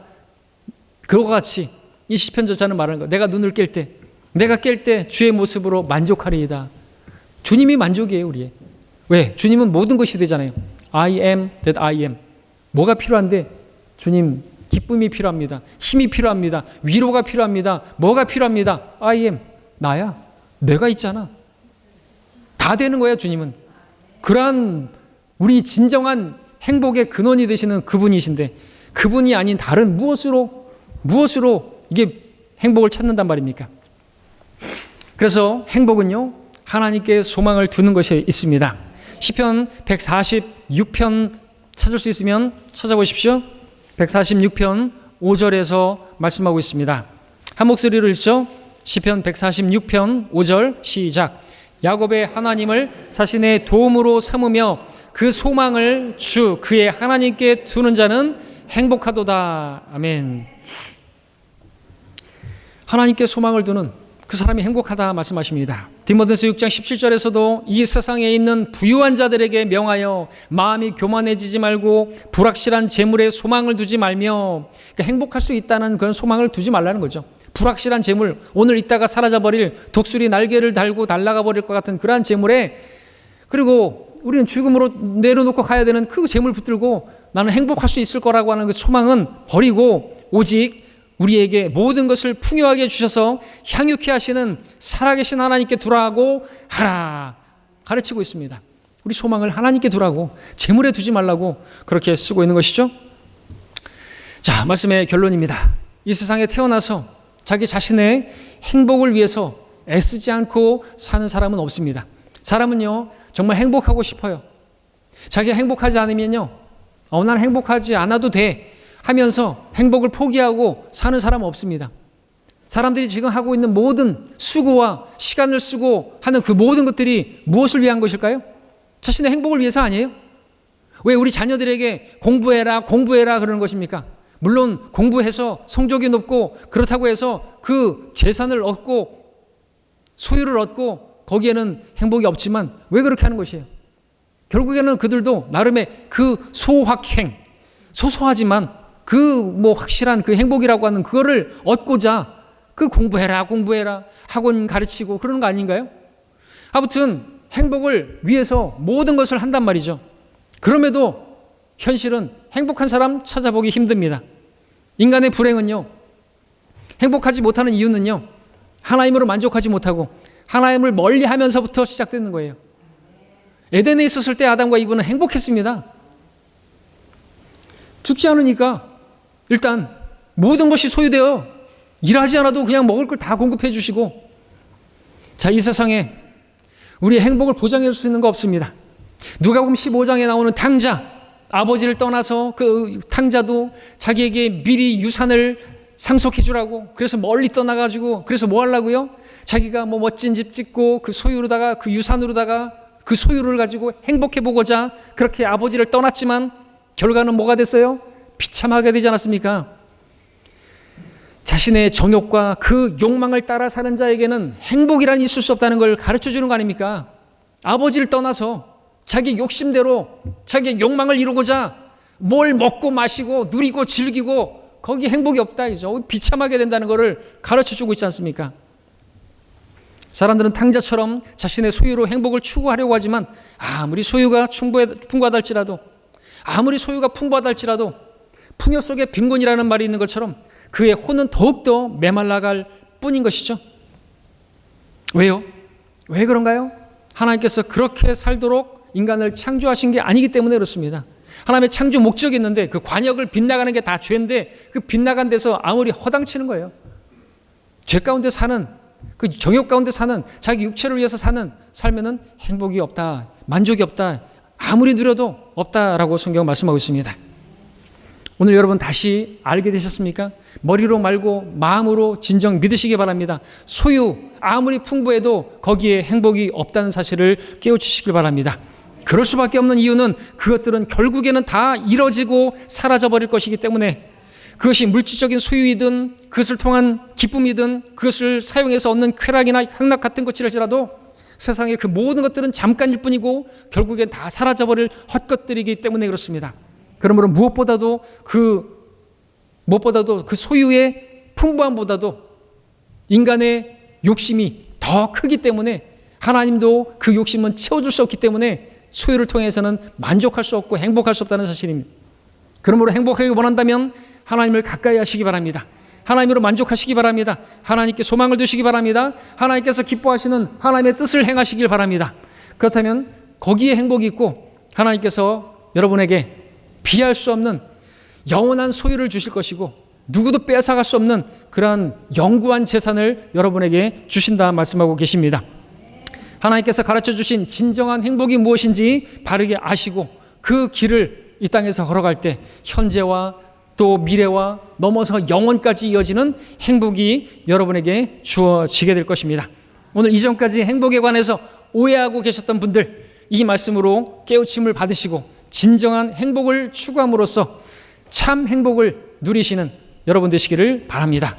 그와 같이 이 시편 저자는 말하는 거, 내가 눈을 깰 때 주의 모습으로 만족하리이다. 주님이 만족이에요, 우리의. 왜? 주님은 모든 것이 되잖아요. I am that I am. 뭐가 필요한데? 주님, 기쁨이 필요합니다. 힘이 필요합니다. 위로가 필요합니다. 뭐가 필요합니다? I am. 나야. 내가 있잖아. 다 되는 거야, 주님은. 그러한 우리 진정한 행복의 근원이 되시는 그분이신데, 그분이 아닌 다른 무엇으로 이게 행복을 찾는단 말입니까? 그래서 행복은요, 하나님께 소망을 두는 것이 있습니다. 시편 146편 찾을 수 있으면 찾아보십시오. 146편 5절에서 말씀하고 있습니다. 한 목소리로 읽죠. 시편 146편 5절 시작. 야곱의 하나님을 자신의 도움으로 삼으며 그 소망을 주 그의 하나님께 두는 자는 행복하도다. 아멘. 하나님께 소망을 두는 그 사람이 행복하다 말씀하십니다. 디모데서 6장 17절에서도 이 세상에 있는 부유한 자들에게 명하여 마음이 교만해지지 말고 불확실한 재물에 소망을 두지 말며, 그러니까 행복할 수 있다는 그런 소망을 두지 말라는 거죠. 불확실한 재물, 오늘 있다가 사라져버릴 독수리 날개를 달고 날아가 버릴 것 같은 그러한 재물에, 그리고 우리는 죽음으로 내려놓고 가야 되는 그 재물 붙들고 나는 행복할 수 있을 거라고 하는 그 소망은 버리고 오직 우리에게 모든 것을 풍요하게 주셔서 향유케 하시는 살아계신 하나님께 두라고 하라 가르치고 있습니다. 우리 소망을 하나님께 두라고, 재물에 두지 말라고 그렇게 쓰고 있는 것이죠. 자, 말씀의 결론입니다. 이 세상에 태어나서 자기 자신의 행복을 위해서 애쓰지 않고 사는 사람은 없습니다. 사람은요, 정말 행복하고 싶어요. 자기가 행복하지 않으면요, 난 행복하지 않아도 돼 하면서 행복을 포기하고 사는 사람은 없습니다. 사람들이 지금 하고 있는 모든 수고와 시간을 쓰고 하는 그 모든 것들이 무엇을 위한 것일까요? 자신의 행복을 위해서 아니에요? 왜 우리 자녀들에게 공부해라 그러는 것입니까? 물론 공부해서 성적이 높고 그렇다고 해서 그 재산을 얻고 소유를 얻고 거기에는 행복이 없지만 왜 그렇게 하는 것이에요? 결국에는 그들도 나름의 그 소확행, 소소하지만 그 확실한 그 행복이라고 하는 그거를 얻고자 그 공부해라 학원 가르치고 그러는 거 아닌가요? 아무튼 행복을 위해서 모든 것을 한단 말이죠. 그럼에도 현실은 행복한 사람 찾아보기 힘듭니다. 인간의 불행은요, 행복하지 못하는 이유는요, 하나님으로 만족하지 못하고 하나님을 멀리하면서부터 시작되는 거예요. 에덴에 있었을 때 아담과 이브는 행복했습니다. 죽지 않으니까 일단 모든 것이 소유되어 일하지 않아도 그냥 먹을 걸 다 공급해 주시고, 자, 이 세상에 우리의 행복을 보장해 줄 수 있는 거 없습니다. 누가복음 15장에 나오는 탕자, 아버지를 떠나서 그 탕자도 자기에게 미리 유산을 상속해 주라고, 그래서 멀리 떠나가지고, 그래서 뭐 하려고요? 자기가 멋진 집 짓고 그 소유로다가, 그 유산으로다가 그 소유를 가지고 행복해 보고자 그렇게 아버지를 떠났지만 결과는 뭐가 됐어요? 비참하게 되지 않았습니까? 자신의 정욕과 그 욕망을 따라 사는 자에게는 행복이란 있을 수 없다는 걸 가르쳐 주는 거 아닙니까? 아버지를 떠나서 자기 욕심대로 자기의 욕망을 이루고자 뭘 먹고 마시고 누리고 즐기고 거기 행복이 없다, 이죠. 비참하게 된다는 것을 가르쳐 주고 있지 않습니까? 사람들은 탕자처럼 자신의 소유로 행복을 추구하려고 하지만 아무리 소유가 풍부하다 할지라도, 아무리 소유가 풍부하다 할지라도 풍요 속에 빈곤이라는 말이 있는 것처럼 그의 혼은 더욱더 메말라갈 뿐인 것이죠. 왜요? 왜 그런가요? 하나님께서 그렇게 살도록 인간을 창조하신 게 아니기 때문에 그렇습니다. 하나님의 창조 목적이 있는데 그 관역을 빗나가는 게 다 죄인데 그 빗나간 데서 아무리 허당치는 거예요. 죄 가운데 사는, 그 정욕 가운데 사는, 자기 육체를 위해서 사는 삶에는 행복이 없다, 만족이 없다, 아무리 누려도 없다라고 성경은 말씀하고 있습니다. 오늘 여러분 다시 알게 되셨습니까? 머리로 말고 마음으로 진정 믿으시기 바랍니다. 소유 아무리 풍부해도 거기에 행복이 없다는 사실을 깨우치시길 바랍니다. 그럴 수밖에 없는 이유는 그것들은 결국에는 다 잃어지고 사라져버릴 것이기 때문에, 그것이 물질적인 소유이든 그것을 통한 기쁨이든 그것을 사용해서 얻는 쾌락이나 향락 같은 것이라도 세상의 그 모든 것들은 잠깐일 뿐이고 결국엔 다 사라져버릴 헛것들이기 때문에 그렇습니다. 그러므로 무엇보다도 그 소유의 풍부함보다도 인간의 욕심이 더 크기 때문에 하나님도 그 욕심은 채워줄 수 없기 때문에 소유를 통해서는 만족할 수 없고 행복할 수 없다는 사실입니다. 그러므로 행복하기 원한다면 하나님을 가까이 하시기 바랍니다. 하나님으로 만족하시기 바랍니다. 하나님께 소망을 두시기 바랍니다. 하나님께서 기뻐하시는 하나님의 뜻을 행하시길 바랍니다. 그렇다면 거기에 행복이 있고 하나님께서 여러분에게 비할 수 없는 영원한 소유를 주실 것이고 누구도 빼앗아갈 수 없는 그러한 영구한 재산을 여러분에게 주신다 말씀하고 계십니다. 하나님께서 가르쳐 주신 진정한 행복이 무엇인지 바르게 아시고 그 길을 이 땅에서 걸어갈 때 현재와 또 미래와 넘어서 영원까지 이어지는 행복이 여러분에게 주어지게 될 것입니다. 오늘 이전까지 행복에 관해서 오해하고 계셨던 분들, 이 말씀으로 깨우침을 받으시고 진정한 행복을 추구함으로써 참 행복을 누리시는 여러분 되시기를 바랍니다.